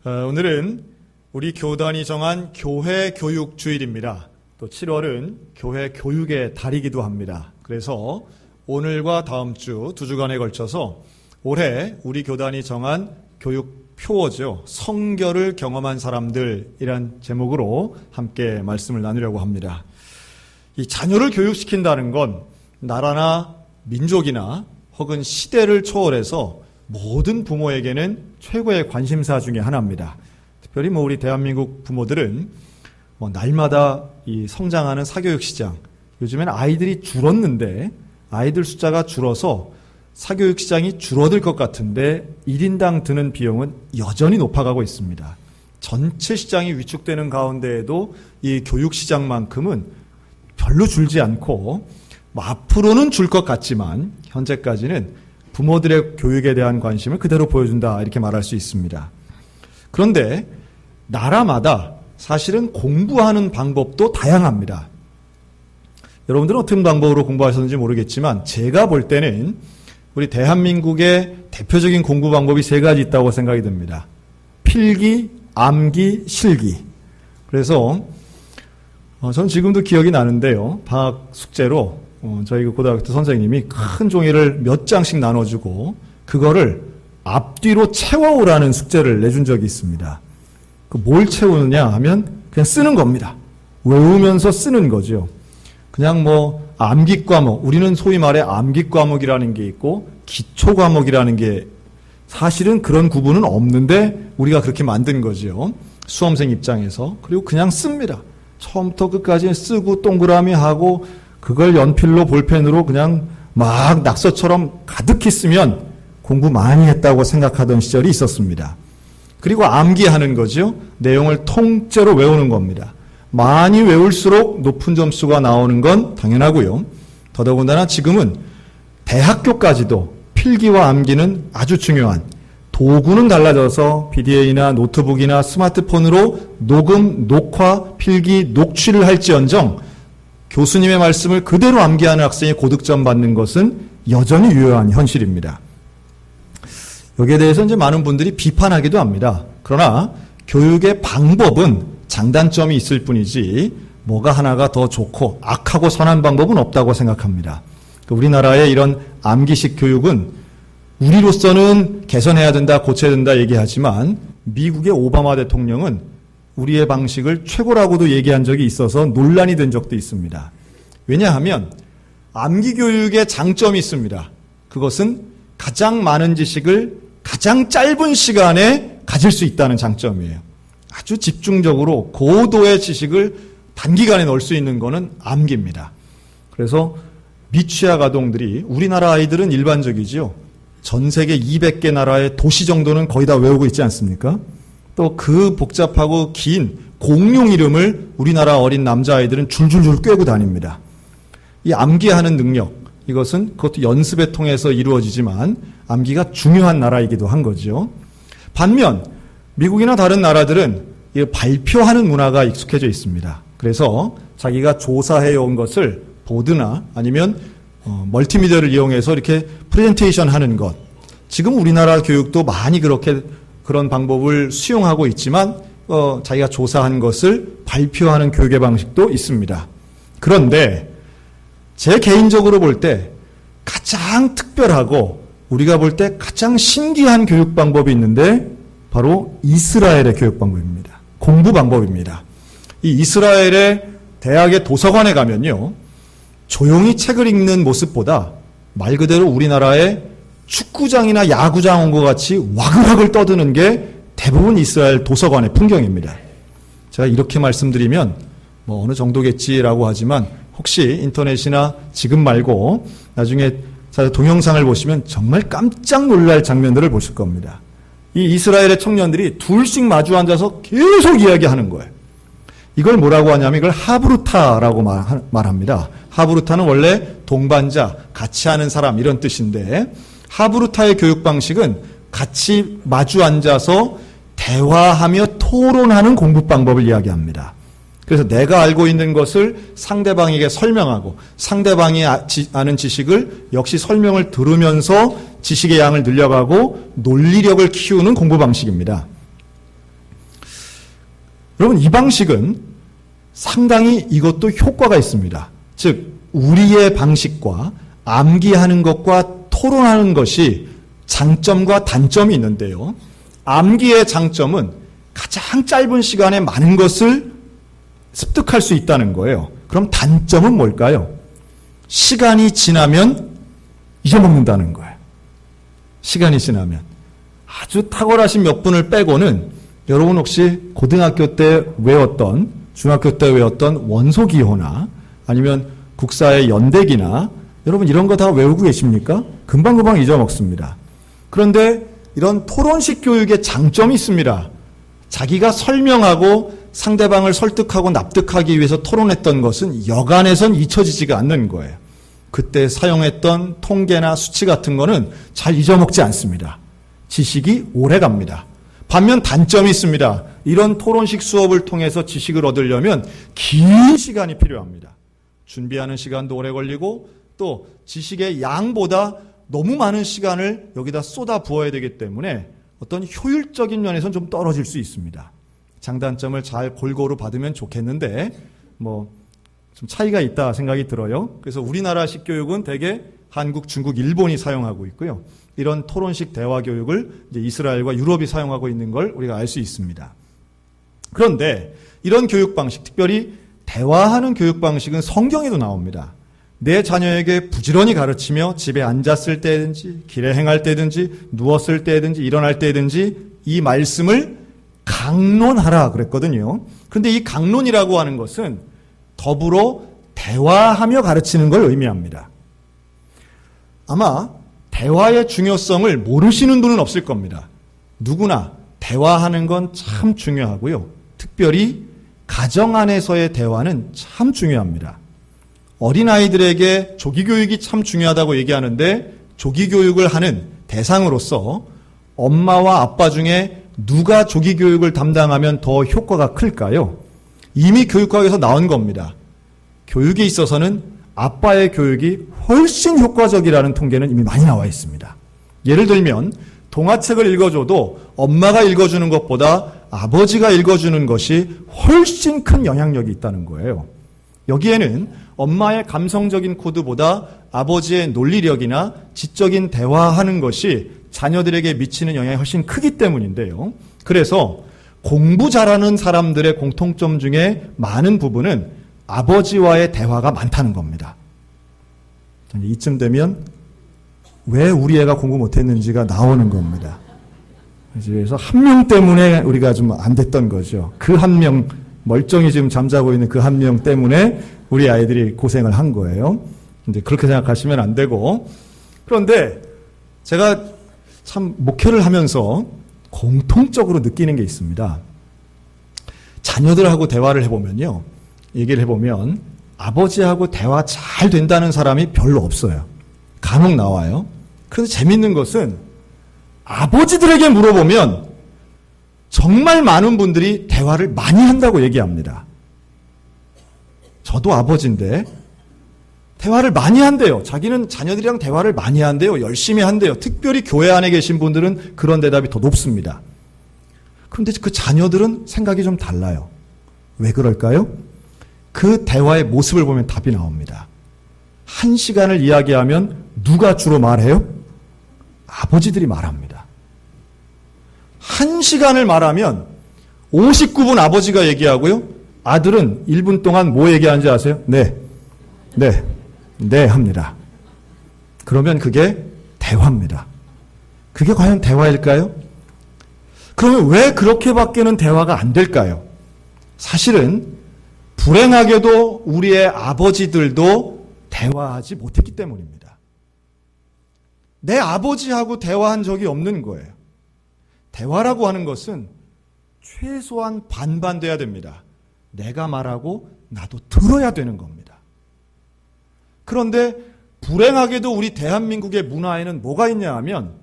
오늘은 우리 교단이 정한 교회 교육 주일입니다. 또 7월은 교회 교육의 달이기도 합니다. 그래서 오늘과 다음 주 2주간에 걸쳐서 올해 우리 교단이 정한 교육 표어죠. 성결을 경험한 사람들이란 제목으로 함께 말씀을 나누려고 합니다. 이 자녀를 교육시킨다는 건 나라나 민족이나 혹은 시대를 초월해서 모든 부모에게는 최고의 관심사 중에 하나입니다. 특별히 우리 대한민국 부모들은 날마다 이 성장하는 사교육 시장, 요즘엔 아이들이 줄었는데 아이들 숫자가 줄어서 사교육 시장이 줄어들 것 같은데 1인당 드는 비용은 여전히 높아가고 있습니다. 전체 시장이 위축되는 가운데에도 이 교육 시장만큼은 별로 줄지 않고 앞으로는 줄 것 같지만 현재까지는 부모들의 교육에 대한 관심을 그대로 보여준다 이렇게 말할 수 있습니다. 그런데 나라마다 사실은 공부하는 방법도 다양합니다. 여러분들은 어떤 방법으로 공부하셨는지 모르겠지만 제가 볼 때는 우리 대한민국의 대표적인 공부 방법이 3가지 있다고 생각이 듭니다. 필기, 암기, 실기. 그래서 저는 지금도 기억이 나는데요. 방학 숙제로 저희 고등학교 때 선생님이 큰 종이를 몇 장씩 나눠주고 그거를 앞뒤로 채워오라는 숙제를 내준 적이 있습니다. 뭘 채우느냐 하면 그냥 쓰는 겁니다. 외우면서 쓰는 거죠. 그냥 암기 과목, 우리는 소위 말해 암기 과목이라는 게 있고 기초 과목이라는 게 사실은 그런 구분은 없는데 우리가 그렇게 만든 거죠. 수험생 입장에서. 그리고 그냥 씁니다. 처음부터 끝까지 쓰고 동그라미 하고 그걸 연필로 볼펜으로 그냥 막 낙서처럼 가득히 쓰면 공부 많이 했다고 생각하던 시절이 있었습니다. 그리고 암기하는 거죠. 내용을 통째로 외우는 겁니다. 많이 외울수록 높은 점수가 나오는 건 당연하고요. 더더군다나 지금은 대학교까지도 필기와 암기는 아주 중요한 도구는 달라져서 PDA나 노트북이나 스마트폰으로 녹음, 녹화, 필기, 녹취를 할지언정 교수님의 말씀을 그대로 암기하는 학생이 고득점 받는 것은 여전히 유효한 현실입니다. 여기에 대해서 이제 많은 분들이 비판하기도 합니다. 그러나 교육의 방법은 장단점이 있을 뿐이지 뭐가 하나가 더 좋고 악하고 선한 방법은 없다고 생각합니다. 우리나라의 이런 암기식 교육은 우리로서는 개선해야 된다, 고쳐야 된다 얘기하지만 미국의 오바마 대통령은 우리의 방식을 최고라고도 얘기한 적이 있어서 논란이 된 적도 있습니다. 왜냐하면 암기 교육의 장점이 있습니다. 그것은 가장 많은 지식을 가장 짧은 시간에 가질 수 있다는 장점이에요. 아주 집중적으로 고도의 지식을 단기간에 넣을 수 있는 것은 암기입니다. 그래서 미취학 아동들이 우리나라 아이들은 일반적이지요. 전 세계 200개 나라의 도시 정도는 거의 다 외우고 있지 않습니까? 또 그 복잡하고 긴 공용 이름을 우리나라 어린 남자아이들은 줄줄줄 꿰고 다닙니다. 이 암기하는 능력, 이것은 그것도 연습에 통해서 이루어지지만 암기가 중요한 나라이기도 한 거죠. 반면 미국이나 다른 나라들은 이 발표하는 문화가 익숙해져 있습니다. 그래서 자기가 조사해온 것을 보드나 아니면 멀티미디어를 이용해서 이렇게 프레젠테이션 하는 것. 지금 우리나라 교육도 많이 그런 방법을 수용하고 있지만 자기가 조사한 것을 발표하는 교육의 방식도 있습니다. 그런데 제 개인적으로 볼 때 가장 특별하고 우리가 볼 때 가장 신기한 교육 방법이 있는데 바로 이스라엘의 교육 방법입니다. 공부 방법입니다. 이 이스라엘의 대학의 도서관에 가면요. 조용히 책을 읽는 모습보다 말 그대로 우리나라의 축구장이나 야구장 온 것 같이 와글와글 떠드는 게 대부분 이스라엘 도서관의 풍경입니다. 제가 이렇게 말씀드리면 어느 정도겠지라고 하지만 혹시 인터넷이나 지금 말고 나중에 동영상을 보시면 정말 깜짝 놀랄 장면들을 보실 겁니다. 이 이스라엘의 청년들이 둘씩 마주 앉아서 계속 이야기하는 거예요. 이걸 뭐라고 하냐면 이걸 하브루타라고 말합니다. 하브루타는 원래 동반자, 같이 하는 사람 이런 뜻인데 하브루타의 교육 방식은 같이 마주 앉아서 대화하며 토론하는 공부 방법을 이야기합니다. 그래서 내가 알고 있는 것을 상대방에게 설명하고 상대방이 아는 지식을 역시 설명을 들으면서 지식의 양을 늘려가고 논리력을 키우는 공부 방식입니다. 여러분, 이 방식은 상당히 이것도 효과가 있습니다. 즉, 우리의 방식과 암기하는 것과 토론하는 것이 장점과 단점이 있는데요. 암기의 장점은 가장 짧은 시간에 많은 것을 습득할 수 있다는 거예요. 그럼 단점은 뭘까요? 시간이 지나면 잊어먹는다는 거예요. 시간이 지나면. 아주 탁월하신 몇 분을 빼고는 여러분 혹시 고등학교 때 외웠던, 중학교 때 외웠던 원소기호나 아니면 국사의 연대기나 여러분 이런 거 다 외우고 계십니까? 금방금방 잊어먹습니다. 그런데 이런 토론식 교육의 장점이 있습니다. 자기가 설명하고 상대방을 설득하고 납득하기 위해서 토론했던 것은 여간에선 잊혀지지가 않는 거예요. 그때 사용했던 통계나 수치 같은 거는 잘 잊어먹지 않습니다. 지식이 오래 갑니다. 반면 단점이 있습니다. 이런 토론식 수업을 통해서 지식을 얻으려면 긴 시간이 필요합니다. 준비하는 시간도 오래 걸리고 또 지식의 양보다 너무 많은 시간을 여기다 쏟아 부어야 되기 때문에 어떤 효율적인 면에서는 좀 떨어질 수 있습니다. 장단점을 잘 골고루 받으면 좋겠는데 좀 차이가 있다 생각이 들어요. 그래서 우리나라식 교육은 대개 한국, 중국, 일본이 사용하고 있고요. 이런 토론식 대화 교육을 이제 이스라엘과 유럽이 사용하고 있는 걸 우리가 알 수 있습니다. 그런데 이런 교육 방식, 특별히 대화하는 교육 방식은 성경에도 나옵니다. 내 자녀에게 부지런히 가르치며 집에 앉았을 때든지 길에 행할 때든지 누웠을 때든지 일어날 때든지 이 말씀을 강론하라 그랬거든요. 그런데 이 강론이라고 하는 것은 더불어 대화하며 가르치는 걸 의미합니다. 아마 대화의 중요성을 모르시는 분은 없을 겁니다. 누구나 대화하는 건 참 중요하고요. 특별히 가정 안에서의 대화는 참 중요합니다. 어린아이들에게 조기교육이 참 중요하다고 얘기하는데 조기교육을 하는 대상으로서 엄마와 아빠 중에 누가 조기교육을 담당하면 더 효과가 클까요? 이미 교육학에서 나온 겁니다. 교육에 있어서는 아빠의 교육이 훨씬 효과적이라는 통계는 이미 많이 나와 있습니다. 예를 들면 동화책을 읽어줘도 엄마가 읽어주는 것보다 아버지가 읽어주는 것이 훨씬 큰 영향력이 있다는 거예요. 여기에는 엄마의 감성적인 코드보다 아버지의 논리력이나 지적인 대화하는 것이 자녀들에게 미치는 영향이 훨씬 크기 때문인데요. 그래서 공부 잘하는 사람들의 공통점 중에 많은 부분은 아버지와의 대화가 많다는 겁니다. 이쯤 되면 왜 우리 애가 공부 못했는지가 나오는 겁니다. 그래서 한 명 때문에 우리가 좀 안 됐던 거죠. 그 한 명, 멀쩡히 지금 잠자고 있는 그 한 명 때문에 우리 아이들이 고생을 한 거예요. 이제 그렇게 생각하시면 안 되고. 그런데 제가 참 목회를 하면서 공통적으로 느끼는 게 있습니다. 자녀들하고 대화를 해보면요. 얘기를 해보면 아버지하고 대화 잘 된다는 사람이 별로 없어요. 간혹 나와요. 그런데 재밌는 것은 아버지들에게 물어보면 정말 많은 분들이 대화를 많이 한다고 얘기합니다. 저도 아버지인데 대화를 많이 한대요. 자기는 자녀들이랑 대화를 많이 한대요. 열심히 한대요. 특별히 교회 안에 계신 분들은 그런 대답이 더 높습니다. 그런데 그 자녀들은 생각이 좀 달라요. 왜 그럴까요? 그 대화의 모습을 보면 답이 나옵니다. 1시간을 이야기하면 누가 주로 말해요? 아버지들이 말합니다. 1시간을 말하면 59분 아버지가 얘기하고요. 아들은 1분 동안 뭐 얘기하는지 아세요? 네 합니다. 그러면 그게 대화입니다. 그게 과연 대화일까요? 그러면 왜 그렇게밖에는 대화가 안 될까요? 사실은 불행하게도 우리의 아버지들도 대화하지 못했기 때문입니다. 내 아버지하고 대화한 적이 없는 거예요. 대화라고 하는 것은 최소한 반반 돼야 됩니다. 내가 말하고 나도 들어야 되는 겁니다. 그런데 불행하게도 우리 대한민국의 문화에는 뭐가 있냐 하면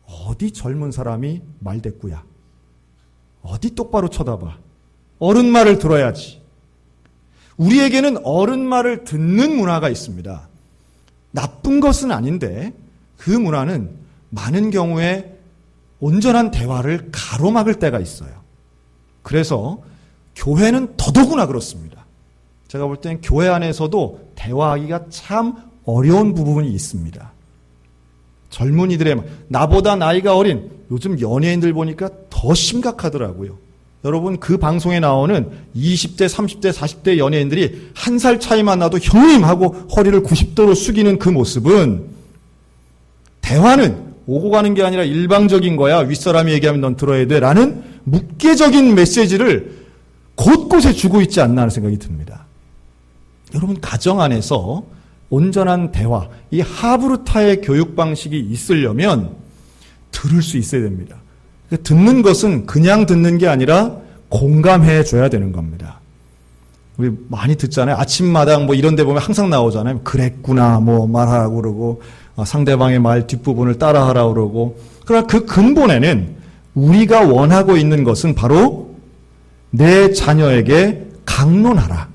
어디 젊은 사람이 말대꾸야. 어디 똑바로 쳐다봐. 어른 말을 들어야지. 우리에게는 어른 말을 듣는 문화가 있습니다. 나쁜 것은 아닌데 그 문화는 많은 경우에 온전한 대화를 가로막을 때가 있어요. 그래서 교회는 더더구나 그렇습니다. 제가 볼 때는 교회 안에서도 대화하기가 참 어려운 부분이 있습니다. 젊은이들의 나보다 나이가 어린 요즘 연예인들 보니까 더 심각하더라고요. 여러분 그 방송에 나오는 20대, 30대, 40대 연예인들이 한 살 차이만 나도 형님 하고 허리를 90도로 숙이는 그 모습은 대화는 오고 가는 게 아니라 일방적인 거야. 윗사람이 얘기하면 넌 들어야 돼. 라는 묵계적인 메시지를 곳곳에 주고 있지 않나 하는 생각이 듭니다. 여러분 가정 안에서 온전한 대화, 이 하브루타의 교육 방식이 있으려면 들을 수 있어야 됩니다. 듣는 것은 그냥 듣는 게 아니라 공감해 줘야 되는 겁니다. 우리 많이 듣잖아요. 아침마당 뭐 이런 데 보면 항상 나오잖아요. 그랬구나 뭐 말하라고 그러고 상대방의 말 뒷부분을 따라하라고 그러고. 그러나 그 근본에는 우리가 원하고 있는 것은 바로 내 자녀에게 강론하라.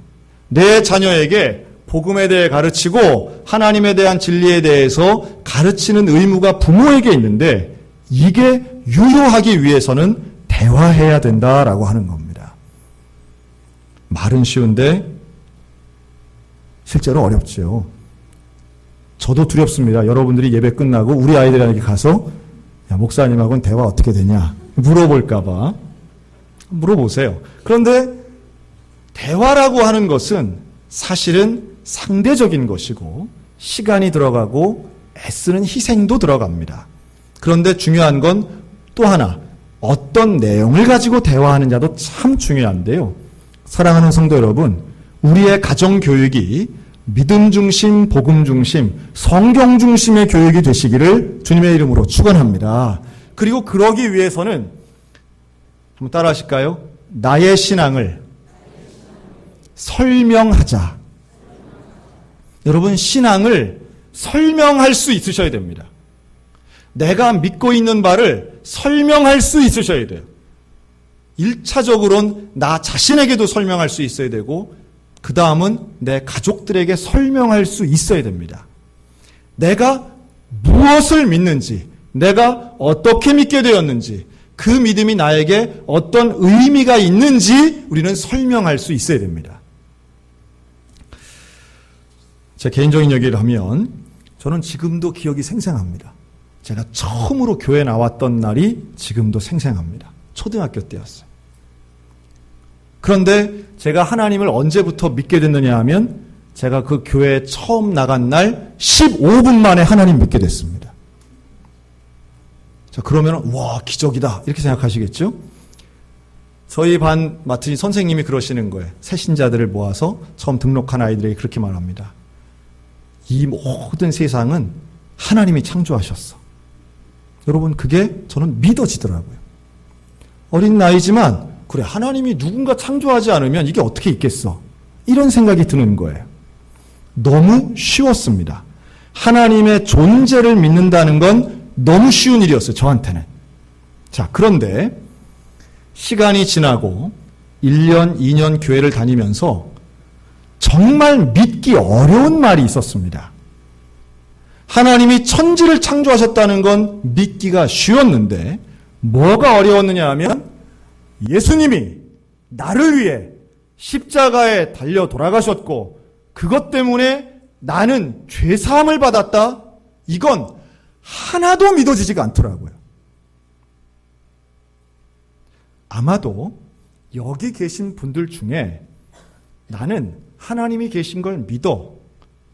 내 자녀에게 복음에 대해 가르치고 하나님에 대한 진리에 대해서 가르치는 의무가 부모에게 있는데 이게 유효하기 위해서는 대화해야 된다라고 하는 겁니다. 말은 쉬운데 실제로 어렵죠. 저도 두렵습니다. 여러분들이 예배 끝나고 우리 아이들에게 가서 야, 목사님하고는 대화 어떻게 되냐 물어볼까 봐. 물어보세요. 그런데 대화라고 하는 것은 사실은 상대적인 것이고 시간이 들어가고 애쓰는 희생도 들어갑니다. 그런데 중요한 건 또 하나, 어떤 내용을 가지고 대화하느냐도 참 중요한데요. 사랑하는 성도 여러분, 우리의 가정교육이 믿음 중심, 복음 중심, 성경 중심의 교육이 되시기를 주님의 이름으로 축원합니다. 그리고 그러기 위해서는 한번 따라 하실까요? 나의 신앙을 설명하자. 여러분, 신앙을 설명할 수 있으셔야 됩니다. 내가 믿고 있는 바를 설명할 수 있으셔야 돼요. 1차적으로는 나 자신에게도 설명할 수 있어야 되고 그 다음은 내 가족들에게 설명할 수 있어야 됩니다. 내가 무엇을 믿는지, 내가 어떻게 믿게 되었는지, 그 믿음이 나에게 어떤 의미가 있는지 우리는 설명할 수 있어야 됩니다. 제 개인적인 얘기를 하면 저는 지금도 기억이 생생합니다. 제가 처음으로 교회 나왔던 날이 지금도 생생합니다. 초등학교 때였어요. 그런데 제가 하나님을 언제부터 믿게 됐느냐 하면 제가 그 교회에 처음 나간 날 15분 만에 하나님 믿게 됐습니다. 자, 그러면 와, 기적이다 이렇게 생각하시겠죠? 저희 반 맡으신 선생님이 그러시는 거예요. 새신자들을 모아서 처음 등록한 아이들에게 그렇게 말합니다. 이 모든 세상은 하나님이 창조하셨어. 여러분, 그게 저는 믿어지더라고요. 어린 나이지만 그래, 하나님이 누군가 창조하지 않으면 이게 어떻게 있겠어? 이런 생각이 드는 거예요. 너무 쉬웠습니다. 하나님의 존재를 믿는다는 건 너무 쉬운 일이었어요, 저한테는. 자, 그런데 시간이 지나고 1년, 2년 교회를 다니면서 정말 믿기 어려운 말이 있었습니다. 하나님이 천지를 창조하셨다는 건 믿기가 쉬웠는데 뭐가 어려웠느냐 하면 예수님이 나를 위해 십자가에 달려 돌아가셨고 그것 때문에 나는 죄사함을 받았다. 이건 하나도 믿어지지가 않더라고요. 아마도 여기 계신 분들 중에 나는 하나님이 계신 걸 믿어.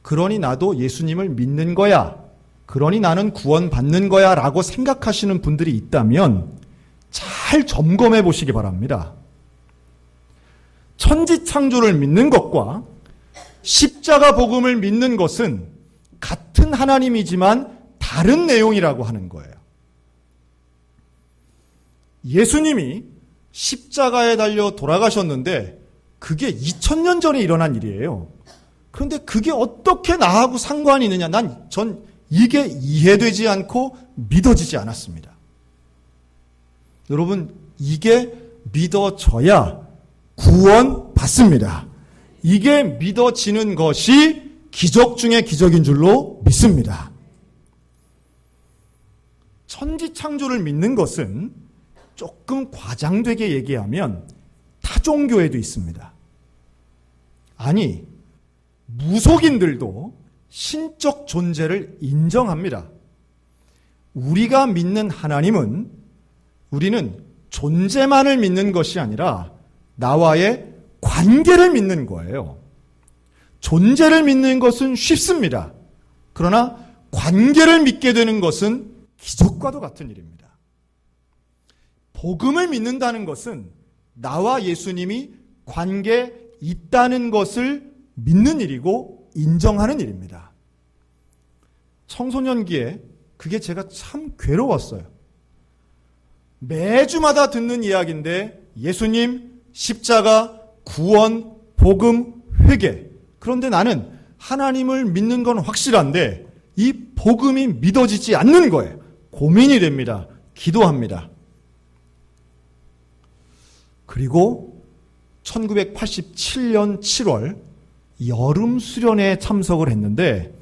그러니 나도 예수님을 믿는 거야. 그러니 나는 구원받는 거야 라고 생각하시는 분들이 있다면 잘 점검해 보시기 바랍니다. 천지창조를 믿는 것과 십자가 복음을 믿는 것은 같은 하나님이지만 다른 내용이라고 하는 거예요. 예수님이 십자가에 달려 돌아가셨는데 그게 2000년 전에 일어난 일이에요. 그런데 그게 어떻게 나하고 상관이 있느냐? 전 이게 이해되지 않고 믿어지지 않았습니다. 여러분, 이게 믿어져야 구원받습니다. 이게 믿어지는 것이 기적 중의 기적인 줄로 믿습니다. 천지창조를 믿는 것은 조금 과장되게 얘기하면 타종교에도 있습니다. 아니, 무속인들도 신적 존재를 인정합니다. 우리가 믿는 하나님은 우리는 존재만을 믿는 것이 아니라 나와의 관계를 믿는 거예요. 존재를 믿는 것은 쉽습니다. 그러나 관계를 믿게 되는 것은 기적과도 같은 일입니다. 복음을 믿는다는 것은 나와 예수님이 관계 있다는 것을 믿는 일이고 인정하는 일입니다. 청소년기에 그게 제가 참 괴로웠어요. 매주마다 듣는 이야기인데 예수님, 십자가, 구원, 복음, 회개. 그런데 나는 하나님을 믿는 건 확실한데 이 복음이 믿어지지 않는 거예요. 고민이 됩니다. 기도합니다. 그리고 1987년 7월 여름 수련회에 참석을 했는데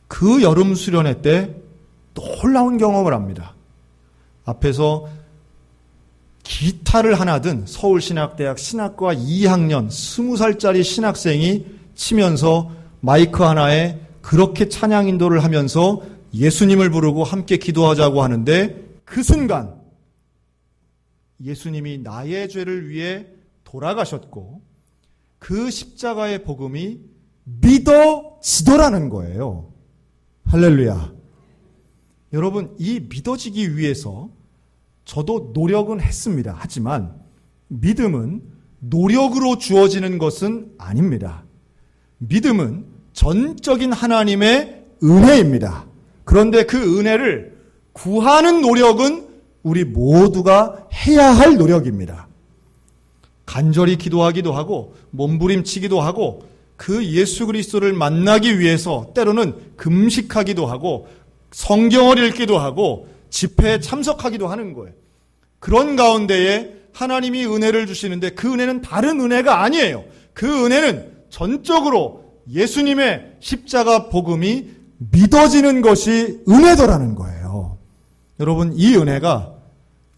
그 여름 수련회 때 놀라운 경험을 합니다. 앞에서 기타를 하나 든 서울신학대학 신학과 2학년 20살짜리 신학생이 치면서 마이크 하나에 그렇게 찬양 인도를 하면서 예수님을 부르고 함께 기도하자고 하는데 그 순간 예수님이 나의 죄를 위해 돌아가셨고 그 십자가의 복음이 믿어지더라는 거예요. 할렐루야. 여러분, 이 믿어지기 위해서 저도 노력은 했습니다. 하지만 믿음은 노력으로 주어지는 것은 아닙니다. 믿음은 전적인 하나님의 은혜입니다. 그런데 그 은혜를 구하는 노력은 우리 모두가 해야 할 노력입니다. 간절히 기도하기도 하고 몸부림치기도 하고 그 예수 그리스도를 만나기 위해서 때로는 금식하기도 하고 성경을 읽기도 하고 집회에 참석하기도 하는 거예요. 그런 가운데에 하나님이 은혜를 주시는데 그 은혜는 다른 은혜가 아니에요. 그 은혜는 전적으로 예수님의 십자가 복음이 믿어지는 것이 은혜더라는 거예요. 여러분, 이 은혜가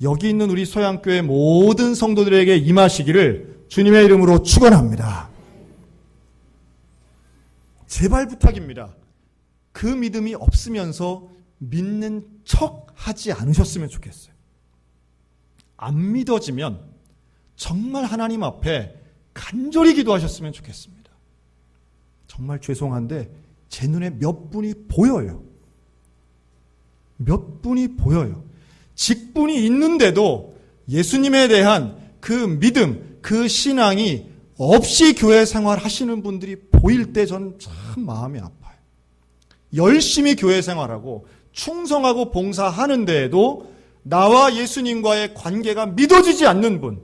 여기 있는 우리 소양교회 모든 성도들에게 임하시기를 주님의 이름으로 축원합니다. 제발 부탁입니다. 그 믿음이 없으면서 믿는 척 하지 않으셨으면 좋겠어요. 안 믿어지면 정말 하나님 앞에 간절히 기도하셨으면 좋겠습니다. 정말 죄송한데 제 눈에 몇 분이 보여요. 몇 분이 보여요. 직분이 있는데도 예수님에 대한 그 믿음, 그 신앙이 없이 교회 생활 하시는 분들이 보일 때 저는 참 마음이 아파요. 열심히 교회 생활하고 충성하고 봉사하는 데에도 나와 예수님과의 관계가 믿어지지 않는 분,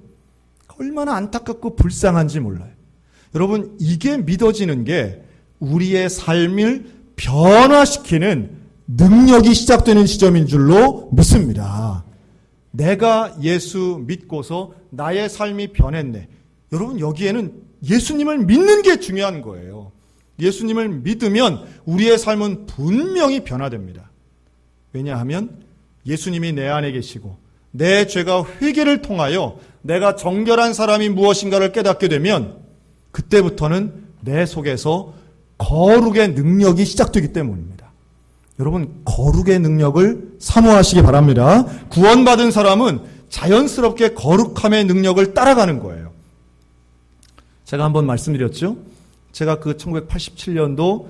얼마나 안타깝고 불쌍한지 몰라요. 여러분, 이게 믿어지는 게 우리의 삶을 변화시키는 능력이 시작되는 시점인 줄로 믿습니다. 내가 예수 믿고서 나의 삶이 변했네. 여러분, 여기에는 예수님을 믿는 게 중요한 거예요. 예수님을 믿으면 우리의 삶은 분명히 변화됩니다. 왜냐하면 예수님이 내 안에 계시고 내 죄가 회개를 통하여 내가 정결한 사람이 무엇인가를 깨닫게 되면 그때부터는 내 속에서 거룩의 능력이 시작되기 때문입니다. 여러분, 거룩의 능력을 사모하시기 바랍니다. 구원받은 사람은 자연스럽게 거룩함의 능력을 따라가는 거예요. 제가 한번 말씀드렸죠? 제가 그 1987년도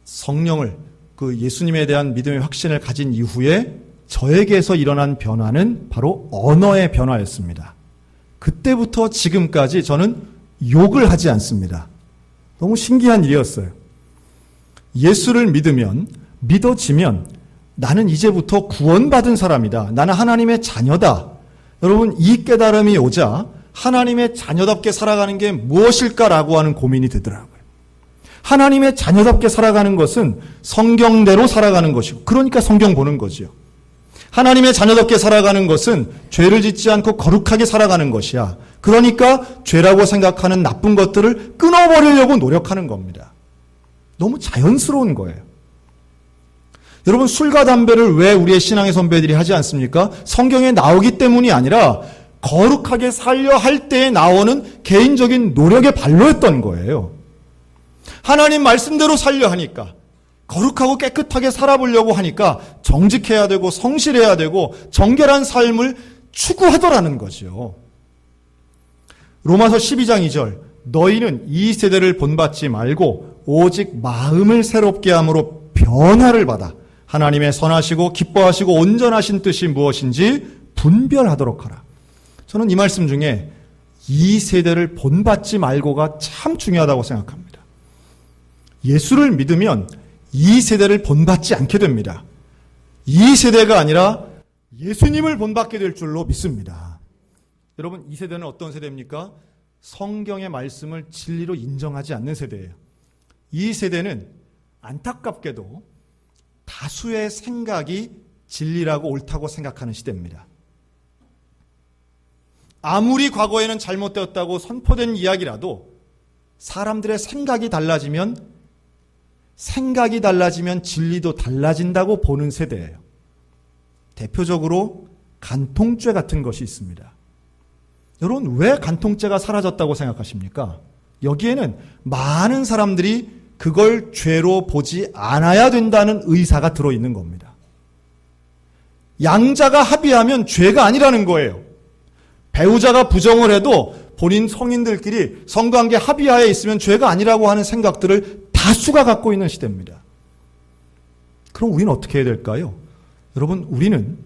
성령을, 그 예수님에 대한 믿음의 확신을 가진 이후에 저에게서 일어난 변화는 바로 언어의 변화였습니다. 그때부터 지금까지 저는 욕을 하지 않습니다. 너무 신기한 일이었어요. 예수를 믿어지면 나는 이제부터 구원받은 사람이다. 나는 하나님의 자녀다. 여러분, 이 깨달음이 오자 하나님의 자녀답게 살아가는 게 무엇일까라고 하는 고민이 들더라고요. 하나님의 자녀답게 살아가는 것은 성경대로 살아가는 것이고, 그러니까 성경 보는 거죠. 하나님의 자녀답게 살아가는 것은 죄를 짓지 않고 거룩하게 살아가는 것이야. 그러니까 죄라고 생각하는 나쁜 것들을 끊어버리려고 노력하는 겁니다. 너무 자연스러운 거예요. 여러분, 술과 담배를 왜 우리의 신앙의 선배들이 하지 않습니까? 성경에 나오기 때문이 아니라 거룩하게 살려 할 때에 나오는 개인적인 노력의 발로였던 거예요. 하나님 말씀대로 살려 하니까, 거룩하고 깨끗하게 살아보려고 하니까 정직해야 되고 성실해야 되고 정결한 삶을 추구하더라는 거죠. 로마서 12장 2절, 너희는 이 세대를 본받지 말고 오직 마음을 새롭게 함으로 변화를 받아 하나님의 선하시고 기뻐하시고 온전하신 뜻이 무엇인지 분별하도록 하라. 저는 이 말씀 중에 이 세대를 본받지 말고가 참 중요하다고 생각합니다. 예수를 믿으면 이 세대를 본받지 않게 됩니다. 이 세대가 아니라 예수님을 본받게 될 줄로 믿습니다. 여러분, 이 세대는 어떤 세대입니까? 성경의 말씀을 진리로 인정하지 않는 세대예요. 이 세대는 안타깝게도 다수의 생각이 진리라고 옳다고 생각하는 시대입니다. 아무리 과거에는 잘못되었다고 선포된 이야기라도 사람들의 생각이 달라지면 진리도 달라진다고 보는 세대예요. 대표적으로 간통죄 같은 것이 있습니다. 여러분, 왜 간통죄가 사라졌다고 생각하십니까? 여기에는 많은 사람들이 그걸 죄로 보지 않아야 된다는 의사가 들어있는 겁니다. 양자가 합의하면 죄가 아니라는 거예요. 배우자가 부정을 해도 본인 성인들끼리 성관계 합의하에 있으면 죄가 아니라고 하는 생각들을 다수가 갖고 있는 시대입니다. 그럼 우리는 어떻게 해야 될까요? 여러분, 우리는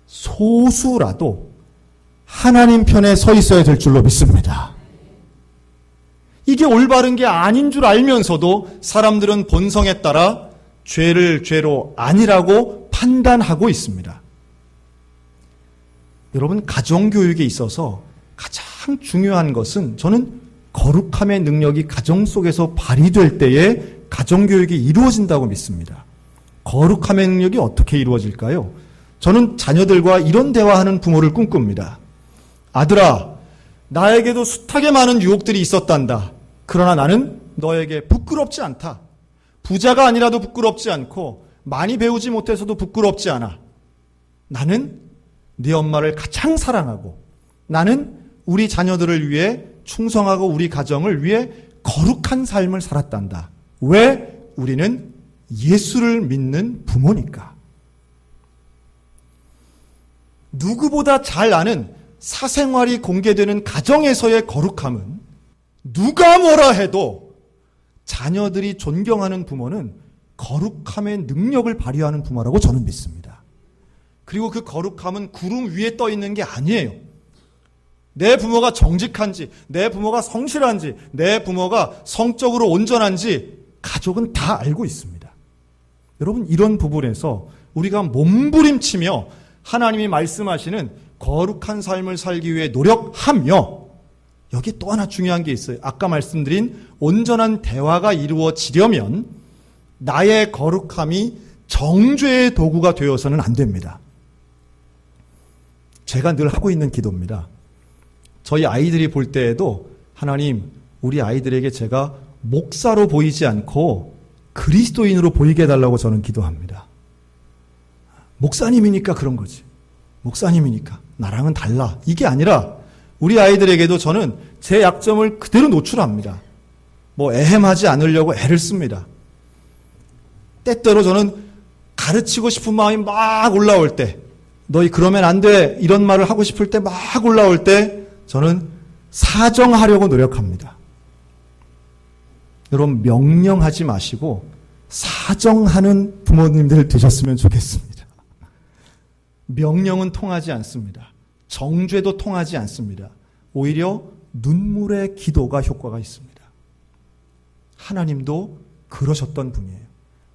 소수라도 하나님 편에 서 있어야 될 줄로 믿습니다. 이게 올바른 게 아닌 줄 알면서도 사람들은 본성에 따라 죄를 죄로 아니라고 판단하고 있습니다. 여러분, 가정교육에 있어서 가장 중요한 것은 저는 거룩함의 능력이 가정 속에서 발휘될 때에 가정교육이 이루어진다고 믿습니다. 거룩함의 능력이 어떻게 이루어질까요? 저는 자녀들과 이런 대화하는 부모를 꿈꿉니다. 아들아, 나에게도 숱하게 많은 유혹들이 있었단다. 그러나 나는 너에게 부끄럽지 않다. 부자가 아니라도 부끄럽지 않고 많이 배우지 못해서도 부끄럽지 않아. 나는 네 엄마를 가장 사랑하고 나는 우리 자녀들을 위해 충성하고 우리 가정을 위해 거룩한 삶을 살았단다. 왜? 우리는 예수를 믿는 부모니까. 누구보다 잘 아는 사생활이 공개되는 가정에서의 거룩함은 누가 뭐라 해도 자녀들이 존경하는 부모는 거룩함의 능력을 발휘하는 부모라고 저는 믿습니다. 그리고 그 거룩함은 구름 위에 떠 있는 게 아니에요. 내 부모가 정직한지, 내 부모가 성실한지, 내 부모가 성적으로 온전한지 가족은 다 알고 있습니다. 여러분, 이런 부분에서 우리가 몸부림치며 하나님이 말씀하시는 거룩한 삶을 살기 위해 노력하며, 여기 또 하나 중요한 게 있어요. 아까 말씀드린 온전한 대화가 이루어지려면 나의 거룩함이 정죄의 도구가 되어서는 안 됩니다. 제가 늘 하고 있는 기도입니다. 저희 아이들이 볼 때에도 하나님, 우리 아이들에게 제가 목사로 보이지 않고 그리스도인으로 보이게 해달라고 저는 기도합니다. 목사님이니까 그런 거지. 목사님이니까 나랑은 달라. 이게 아니라 우리 아이들에게도 저는 제 약점을 그대로 노출합니다. 애헴하지 않으려고 애를 씁니다. 때때로 저는 가르치고 싶은 마음이 막 올라올 때, 너희 그러면 안 돼, 이런 말을 하고 싶을 때 막 올라올 때 저는 사정하려고 노력합니다. 여러분, 명령하지 마시고 사정하는 부모님들 되셨으면 좋겠습니다. 명령은 통하지 않습니다. 정죄도 통하지 않습니다. 오히려 눈물의 기도가 효과가 있습니다. 하나님도 그러셨던 분이에요.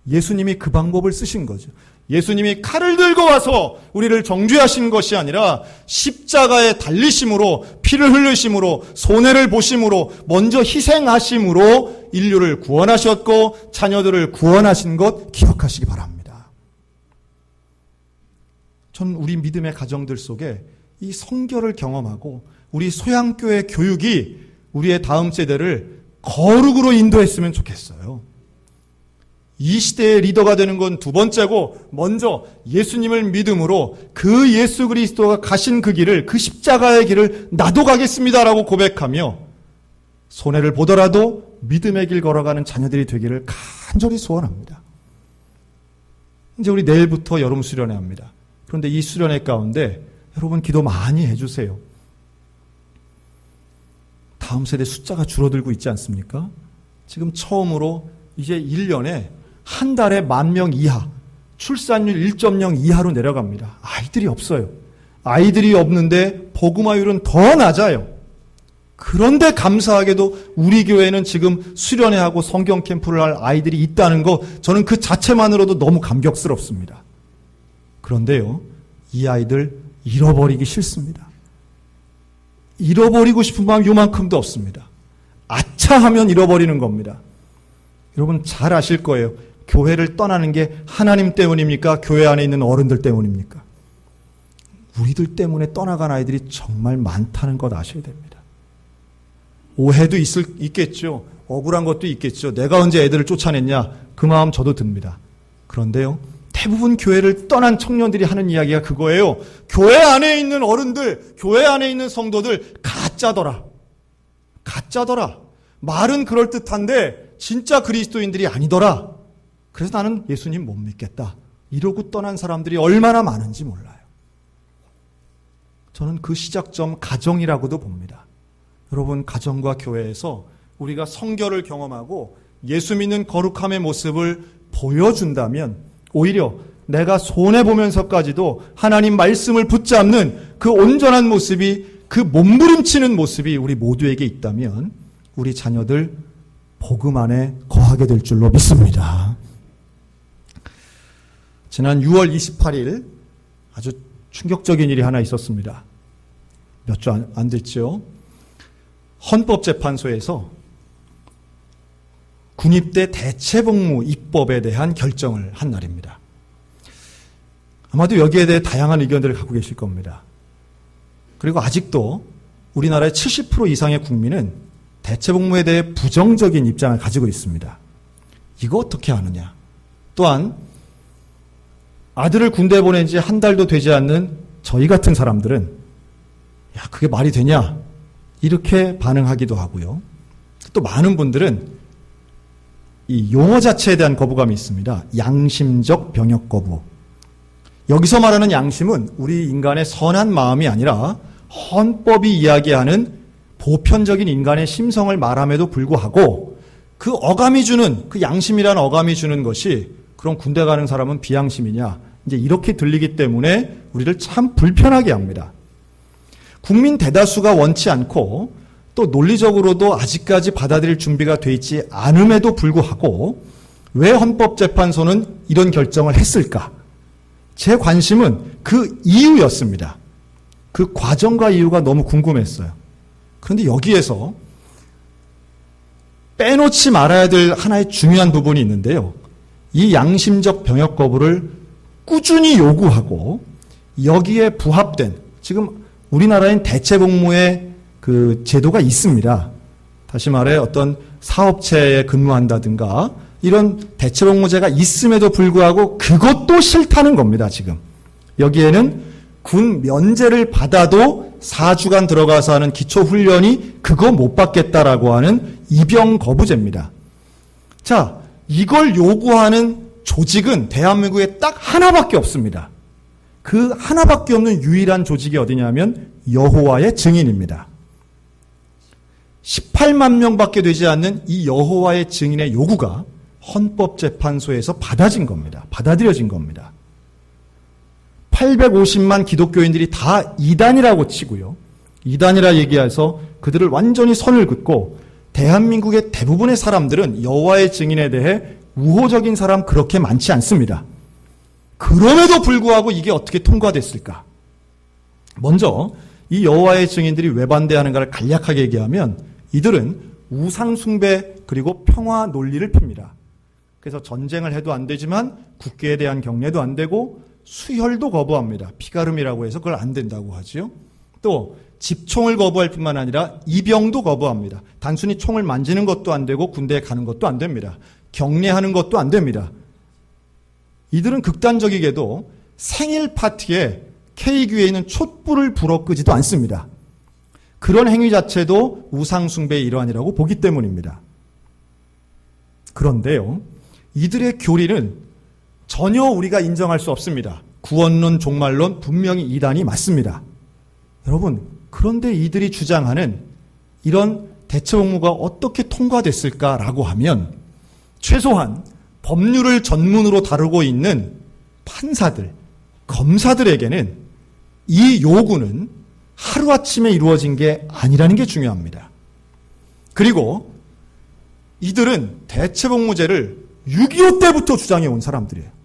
예수님이 그 방법을 쓰신 거죠. 예수님이 칼을 들고 와서 우리를 정죄하신 것이 아니라 십자가에 달리심으로, 피를 흘리심으로, 손해를 보심으로, 먼저 희생하심으로 인류를 구원하셨고 자녀들을 구원하신 것 기억하시기 바랍니다. 전 우리 믿음의 가정들 속에 이 성결을 경험하고 우리 소양교회 교육이 우리의 다음 세대를 거룩으로 인도했으면 좋겠어요. 이 시대의 리더가 되는 건 두 번째고, 먼저 예수님을 믿음으로 그 예수 그리스도가 가신 그 길을, 그 십자가의 길을 나도 가겠습니다라고 고백하며 손해를 보더라도 믿음의 길 걸어가는 자녀들이 되기를 간절히 소원합니다. 이제 우리 내일부터 여름 수련회 합니다. 그런데 이 수련회 가운데 여러분 기도 많이 해주세요. 다음 세대 숫자가 줄어들고 있지 않습니까? 지금 처음으로 이제 1년에 한 달에 10,000명 이하, 출산율 1.0 이하로 내려갑니다. 아이들이 없어요. 아이들이 없는데 복음화율은 더 낮아요. 그런데 감사하게도 우리 교회는 지금 수련회하고 성경 캠프를 할 아이들이 있다는 거, 저는 그 자체만으로도 너무 감격스럽습니다. 그런데요, 이 아이들 잃어버리기 싫습니다. 잃어버리고 싶은 마음 요만큼도 없습니다. 아차하면 잃어버리는 겁니다. 여러분 잘 아실 거예요. 교회를 떠나는 게 하나님 때문입니까? 교회 안에 있는 어른들 때문입니까? 우리들 때문에 떠나간 아이들이 정말 많다는 것 아셔야 됩니다. 오해도 있겠죠. 억울한 것도 있겠죠. 내가 언제 애들을 쫓아냈냐? 그 마음 저도 듭니다. 그런데요, 대부분 교회를 떠난 청년들이 하는 이야기가 그거예요. 교회 안에 있는 어른들, 교회 안에 있는 성도들 가짜더라. 가짜더라. 말은 그럴듯한데 진짜 그리스도인들이 아니더라. 그래서 나는 예수님 못 믿겠다. 이러고 떠난 사람들이 얼마나 많은지 몰라요. 저는 그 시작점 가정이라고도 봅니다. 여러분, 가정과 교회에서 우리가 성결을 경험하고 예수 믿는 거룩함의 모습을 보여준다면 오히려 내가 손해보면서까지도 하나님 말씀을 붙잡는 그 온전한 모습이, 그 몸부림치는 모습이 우리 모두에게 있다면 우리 자녀들 복음 안에 거하게 될 줄로 믿습니다. 지난 6월 28일 아주 충격적인 일이 하나 있었습니다. 몇 주 안 됐죠. 헌법재판소에서 군입대 대체복무 입법에 대한 결정을 한 날입니다. 아마도 여기에 대해 다양한 의견들을 갖고 계실 겁니다. 그리고 아직도 우리나라의 70% 이상의 국민은 대체복무에 대해 부정적인 입장을 가지고 있습니다. 이거 어떻게 하느냐. 또한 아들을 군대에 보낸 지 한 달도 되지 않는 저희 같은 사람들은 야, 그게 말이 되냐? 이렇게 반응하기도 하고요. 또 많은 분들은 이 용어 자체에 대한 거부감이 있습니다. 양심적 병역 거부. 여기서 말하는 양심은 우리 인간의 선한 마음이 아니라 헌법이 이야기하는 보편적인 인간의 심성을 말함에도 불구하고 그 어감이 주는, 그 양심이라는 어감이 주는 것이 그럼 군대 가는 사람은 비양심이냐? 이제 이렇게 들리기 때문에 우리를 참 불편하게 합니다. 국민 대다수가 원치 않고 또 논리적으로도 아직까지 받아들일 준비가 돼 있지 않음에도 불구하고 왜 헌법재판소는 이런 결정을 했을까? 제 관심은 그 이유였습니다. 그 과정과 이유가 너무 궁금했어요. 그런데 여기에서 빼놓지 말아야 될 하나의 중요한 부분이 있는데요. 이 양심적 병역 거부를 꾸준히 요구하고 여기에 부합된, 지금 우리나라엔 대체복무의 그 제도가 있습니다. 다시 말해 어떤 사업체에 근무한다든가 이런 대체복무제가 있음에도 불구하고 그것도 싫다는 겁니다. 지금 여기에는 군 면제를 받아도 4주간 들어가서 하는 기초훈련이 그거 못 받겠다라고 하는 입영 거부제입니다. 자, 이걸 요구하는 조직은 대한민국에 딱 하나밖에 없습니다. 그 하나밖에 없는 유일한 조직이 어디냐면 여호와의 증인입니다. 18만 명밖에 되지 않는 이 여호와의 증인의 요구가 헌법재판소에서 받아들여진 겁니다. 850만 기독교인들이 다 이단이라고 치고요. 이단이라 얘기해서 그들을 완전히 선을 긋고 대한민국의 대부분의 사람들은 여호와의 증인에 대해 우호적인 사람 그렇게 많지 않습니다. 그럼에도 불구하고 이게 어떻게 통과됐을까? 먼저 이 여호와의 증인들이 왜 반대하는가를 간략하게 얘기하면 이들은 우상 숭배 그리고 평화 논리를 핍니다. 그래서 전쟁을 해도 안 되지만 국계에 대한 경례도 안 되고 수혈도 거부합니다. 피가름이라고 해서 그걸 안 된다고 하지요. 또 집총을 거부할 뿐만 아니라 입영도 거부합니다. 단순히 총을 만지는 것도 안 되고 군대에 가는 것도 안 됩니다. 격례하는 것도 안 됩니다. 이들은 극단적이게도 생일 파티에 케이크에 있는 촛불을 불어 끄지도 않습니다. 그런 행위 자체도 우상숭배의 일환이라고 보기 때문입니다. 그런데요, 이들의 교리는 전혀 우리가 인정할 수 없습니다. 구원론, 종말론 분명히 이단이 맞습니다. 여러분, 그런데 이들이 주장하는 이런 대체복무가 어떻게 통과됐을까라고 하면 최소한 법률을 전문으로 다루고 있는 판사들, 검사들에게는 이 요구는 하루아침에 이루어진 게 아니라는 게 중요합니다. 그리고 이들은 대체복무제를 6.25 때부터 주장해 온 사람들이에요.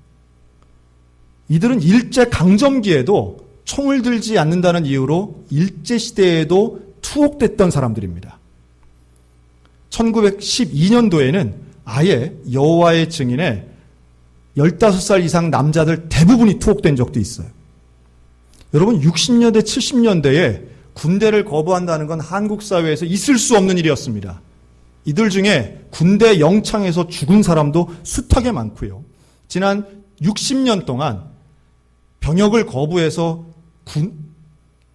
이들은 일제강점기에도 총을 들지 않는다는 이유로 일제시대에도 투옥됐던 사람들입니다. 1912년도에는 아예 여호와의 증인에 15살 이상 남자들 대부분이 투옥된 적도 있어요. 여러분, 60년대, 70년대에 군대를 거부한다는 건 한국 사회에서 있을 수 없는 일이었습니다. 이들 중에 군대 영창에서 죽은 사람도 숱하게 많고요. 지난 60년 동안 병역을 거부해서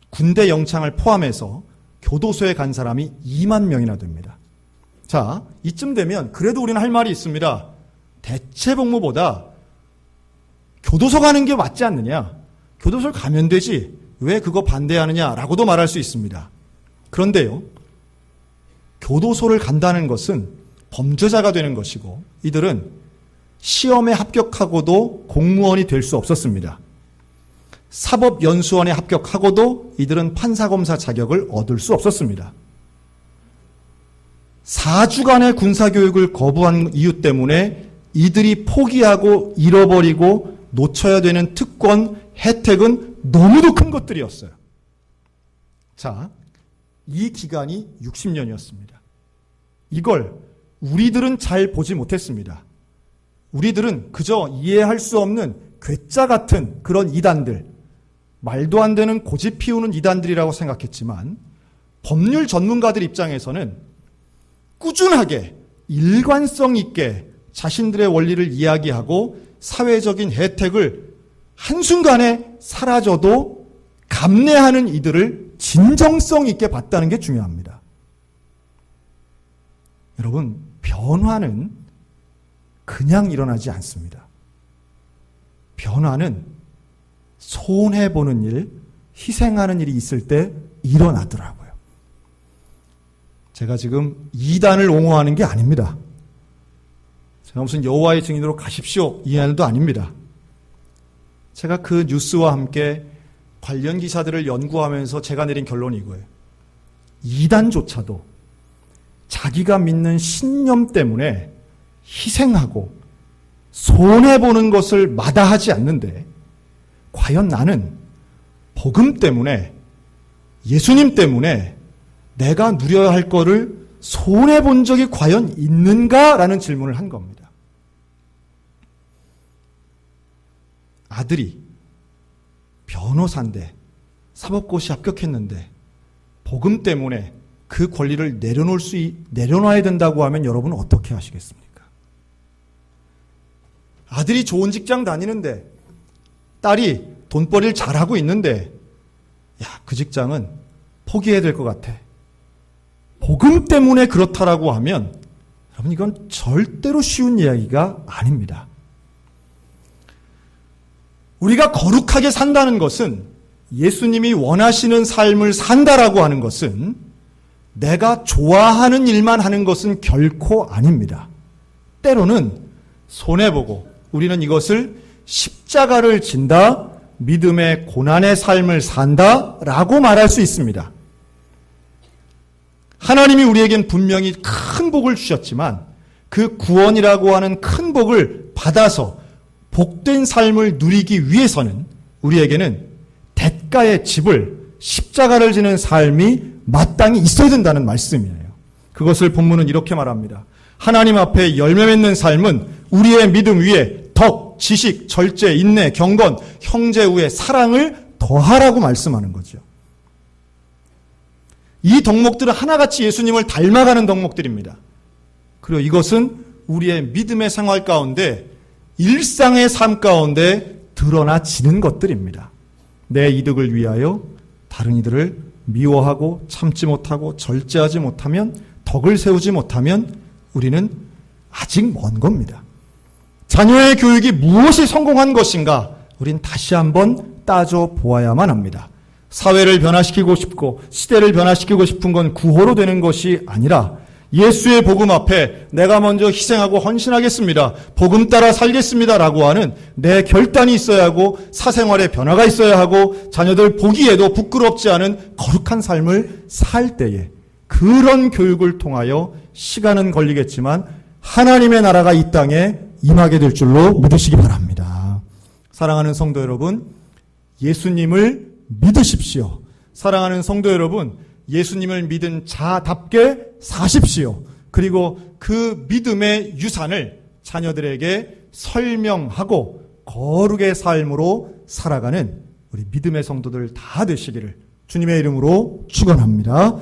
군대 영창을 포함해서 교도소에 간 사람이 2만 명이나 됩니다. 자, 이쯤 되면 그래도 우리는 할 말이 있습니다. 대체복무보다 교도소 가는 게 맞지 않느냐? 교도소를 가면 되지. 왜 그거 반대하느냐라고도 말할 수 있습니다. 그런데요, 교도소를 간다는 것은 범죄자가 되는 것이고 이들은 시험에 합격하고도 공무원이 될 수 없었습니다. 사법연수원에 합격하고도 이들은 판사검사 자격을 얻을 수 없었습니다. 4주간의 군사교육을 거부한 이유 때문에 이들이 포기하고 잃어버리고 놓쳐야 되는 특권, 혜택은 너무도 큰 것들이었어요. 자, 이 기간이 60년이었습니다. 이걸 우리들은 잘 보지 못했습니다. 우리들은 그저 이해할 수 없는 괴짜 같은 그런 이단들, 말도 안 되는 고집 피우는 이단들이라고 생각했지만 법률 전문가들 입장에서는 꾸준하게 일관성 있게 자신들의 원리를 이야기하고 사회적인 혜택을 한순간에 사라져도 감내하는 이들을 진정성 있게 봤다는 게 중요합니다. 여러분, 변화는 그냥 일어나지 않습니다. 변화는 손해보는 일, 희생하는 일이 있을 때 일어나더라고요. 제가 지금 이단을 옹호하는 게 아닙니다. 제가 무슨 여호와의 증인으로 가십시오 이 말도 아닙니다. 제가 그 뉴스와 함께 관련 기사들을 연구하면서 제가 내린 결론이 이거예요. 이단조차도 자기가 믿는 신념 때문에 희생하고 손해보는 것을 마다하지 않는데 과연 나는 복음 때문에 예수님 때문에 내가 누려야 할 거를 손해본 적이 과연 있는가라는 질문을 한 겁니다. 아들이 변호사인데 사법고시 합격했는데 복음 때문에 그 권리를 내려놔야 된다고 하면 여러분은 어떻게 하시겠습니까? 아들이 좋은 직장 다니는데 딸이 돈벌이를 잘하고 있는데 그 직장은 포기해야 될 것 같아. 복음 때문에 그렇다라고 하면 여러분, 이건 절대로 쉬운 이야기가 아닙니다. 우리가 거룩하게 산다는 것은, 예수님이 원하시는 삶을 산다라고 하는 것은 내가 좋아하는 일만 하는 것은 결코 아닙니다. 때로는 손해보고 우리는 이것을 십자가를 진다, 믿음의 고난의 삶을 산다라고 말할 수 있습니다. 하나님이 우리에겐 분명히 큰 복을 주셨지만 그 구원이라고 하는 큰 복을 받아서 복된 삶을 누리기 위해서는 우리에게는 대가의 집을, 십자가를 지는 삶이 마땅히 있어야 된다는 말씀이에요. 그것을 본문은 이렇게 말합니다. 하나님 앞에 열매 맺는 삶은 우리의 믿음 위에 덕, 지식, 절제, 인내, 경건, 형제 우애, 사랑을 더하라고 말씀하는 거죠. 이 덕목들은 하나같이 예수님을 닮아가는 덕목들입니다. 그리고 이것은 우리의 믿음의 생활 가운데, 일상의 삶 가운데 드러나지는 것들입니다. 내 이득을 위하여 다른 이들을 미워하고 참지 못하고 절제하지 못하면, 덕을 세우지 못하면 우리는 아직 먼 겁니다. 자녀의 교육이 무엇이 성공한 것인가? 우린 다시 한번 따져 보아야만 합니다. 사회를 변화시키고 싶고 시대를 변화시키고 싶은 건 구호로 되는 것이 아니라 예수의 복음 앞에 내가 먼저 희생하고 헌신하겠습니다, 복음 따라 살겠습니다라고 하는 내 결단이 있어야 하고, 사생활에 변화가 있어야 하고, 자녀들 보기에도 부끄럽지 않은 거룩한 삶을 살 때에, 그런 교육을 통하여 시간은 걸리겠지만 하나님의 나라가 이 땅에 임하게 될 줄로 믿으시기 바랍니다. 사랑하는 성도 여러분, 예수님을 믿으십시오. 사랑하는 성도 여러분, 예수님을 믿은 자답게 사십시오. 그리고 그 믿음의 유산을 자녀들에게 설명하고 거룩의 삶으로 살아가는 우리 믿음의 성도들 다 되시기를 주님의 이름으로 축원합니다.